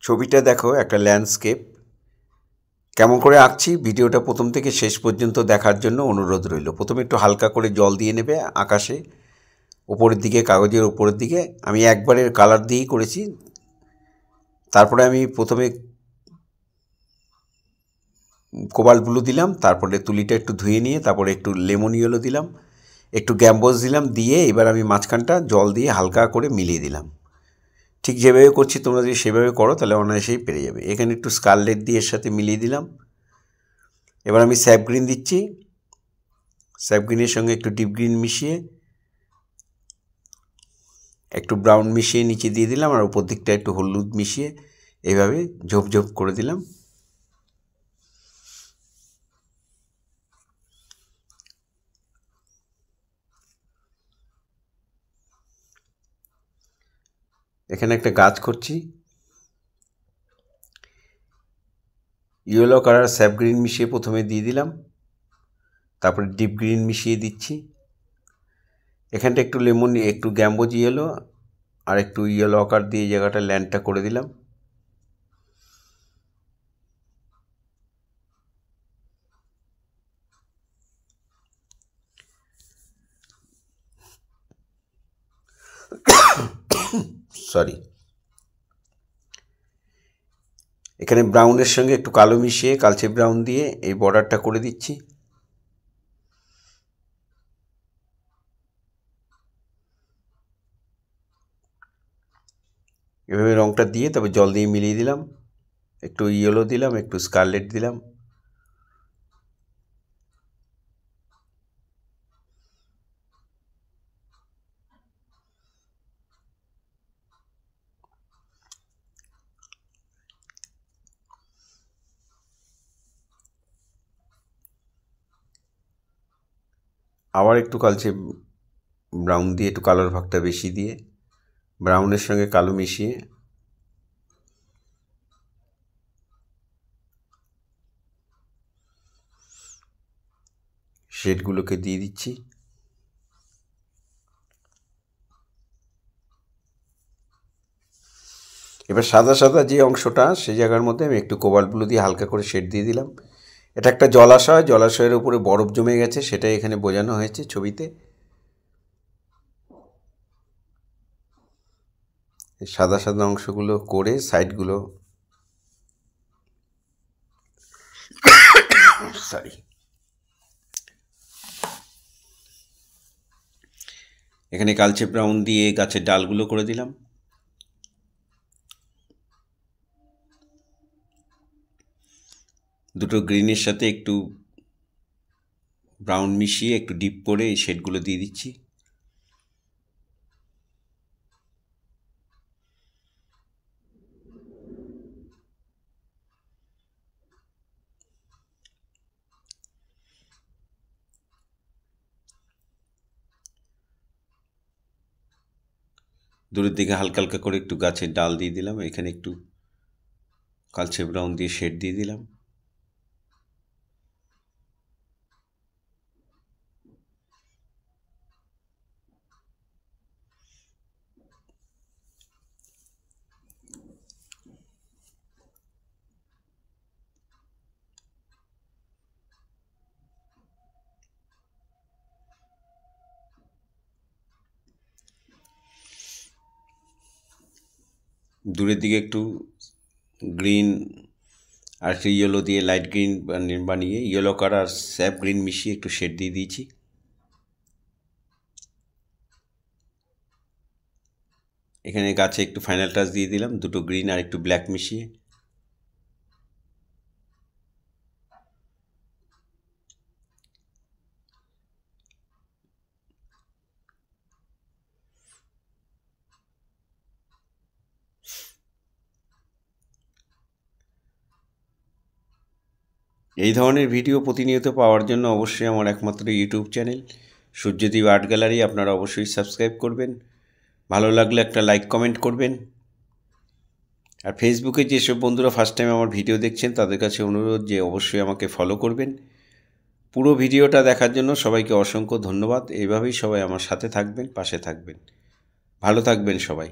ছবিটা দেখো একটা ল্যান্ডস্কেপ। কেমন করে আঁকছি ভিডিওটা প্রথম থেকে শেষ পর্যন্ত দেখার জন্য অনুরোধ রইল। প্রথমে একটু হালকা করে জল দিয়ে নেবে আকাশে, ওপরের দিকে, কাগজের ওপরের দিকে। আমি একবারে কালার দিয়েই করেছি। তারপরে আমি প্রথমে কোবাল্ট ব্লু দিলাম, তারপরে তুলিটা একটু ধুয়ে নিয়ে তারপরে একটু লেমন ইয়েলো দিলাম, একটু গ্যাম্বোজ দিলাম, দিয়ে এবার আমি মাঝখানটা জল দিয়ে হালকা করে মিলিয়ে দিলাম। ঠিক যেভাবে করছি তোমরা যদি সেভাবে করো তাহলে অনায়াসেই পেরে যাবে। এখানে একটু স্কারলেট দিয়ে এর সাথে মিলিয়ে দিলাম। এবার আমি স্যাপ গ্রিন দিচ্ছি। স্যাপ গ্রিনের সঙ্গে একটু ডিপ গ্রিন মিশিয়ে, একটু ব্রাউন মিশিয়ে নিচে দিয়ে দিলাম, আর উপর দিকটা একটু হলুদ মিশিয়ে এইভাবে ঝোপ ঝোপ করে দিলাম। এখানে একটা গাছ করছি। ইয়েলো কালার স্যাপ গ্রিন মিশিয়ে প্রথমে দিয়ে দিলাম, তারপরে ডিপ গ্রিন মিশিয়ে দিচ্ছি। এখানটা একটু লেমন, একটু গ্যাম্বোজ ইয়েলো আর একটু ইয়েলো আকার দিয়ে জায়গাটা ল্যান্ডটা করে দিলাম। সরি, এখানে ব্রাউনের সঙ্গে একটু কালো মিশিয়ে কালচে ব্রাউন দিয়ে এই বর্ডারটা করে দিচ্ছি। এভাবে রঙটা দিয়ে তবে জল দিয়ে মিলিয়ে দিলাম, একটু ইয়েলো দিলাম, একটু স্কারলেট দিলাম। আবার একটু কালচে ব্রাউন দিয়ে, একটু কালোর ভাগটা বেশি দিয়ে, ব্রাউনের সঙ্গে কালো মিশিয়ে শেডগুলোকে দিয়ে দিচ্ছি। এবার সাদা সাদা যে অংশটা সেই জায়গার মধ্যে আমি একটু কোবাল্ট ব্লু দিয়ে হালকা করে শেড দিয়ে দিলাম। এটা একটা জলাশয়, জলাশয়ের উপরে বরফ জমে গেছে, সেটাই এখানে বোঝানো হয়েছে ছবিতে। সাদা সাদা অংশগুলো করে সাইডগুলো, সরি, এখানে কালচে ব্রাউন দিয়ে গাছের ডালগুলো করে দিলাম। দুটো গ্রিনের সাথে একটু ব্রাউন মিশিয়ে একটু ডিপ করে এই শেডগুলো দিয়ে দিচ্ছি। দূরের দিকে হালকা হালকা করে একটু গাছের ডাল দিয়ে দিলাম, এখানে একটু কালচে ব্রাউন দিয়ে শেড দিয়ে দিলাম। দূরের দিকে একটু গ্রিন আর একটু ইয়েলো দিয়ে লাইট গ্রিন বানিয়ে ইয়েলো কালার স্যাপ গ্রিন মিশিয়ে একটু শেড দিয়ে দিয়েছি। এখানে গাছে একটু ফাইনাল টাচ দিয়ে দিলাম, দুটো গ্রিন আর একটু ব্ল্যাক মিশিয়ে। এই ধরনের ভিডিও প্রতিনিয়ত পাওয়ার জন্য অবশ্যই আমার একমাত্র ইউটিউব চ্যানেল সূর্যদ্বীপ আর্ট গ্যালারি আপনারা অবশ্যই সাবস্ক্রাইব করবেন। ভালো লাগলে একটা লাইক কমেন্ট করবেন। আর ফেসবুকে যেসব বন্ধুরা ফার্স্ট টাইম আমার ভিডিও দেখছেন তাদের কাছে অনুরোধ যে অবশ্যই আমাকে ফলো করবেন। পুরো ভিডিওটা দেখার জন্য সবাইকে অসংখ্য ধন্যবাদ। এইভাবেই সবাই আমার সাথে থাকবেন, পাশে থাকবেন। ভালো থাকবেন সবাই।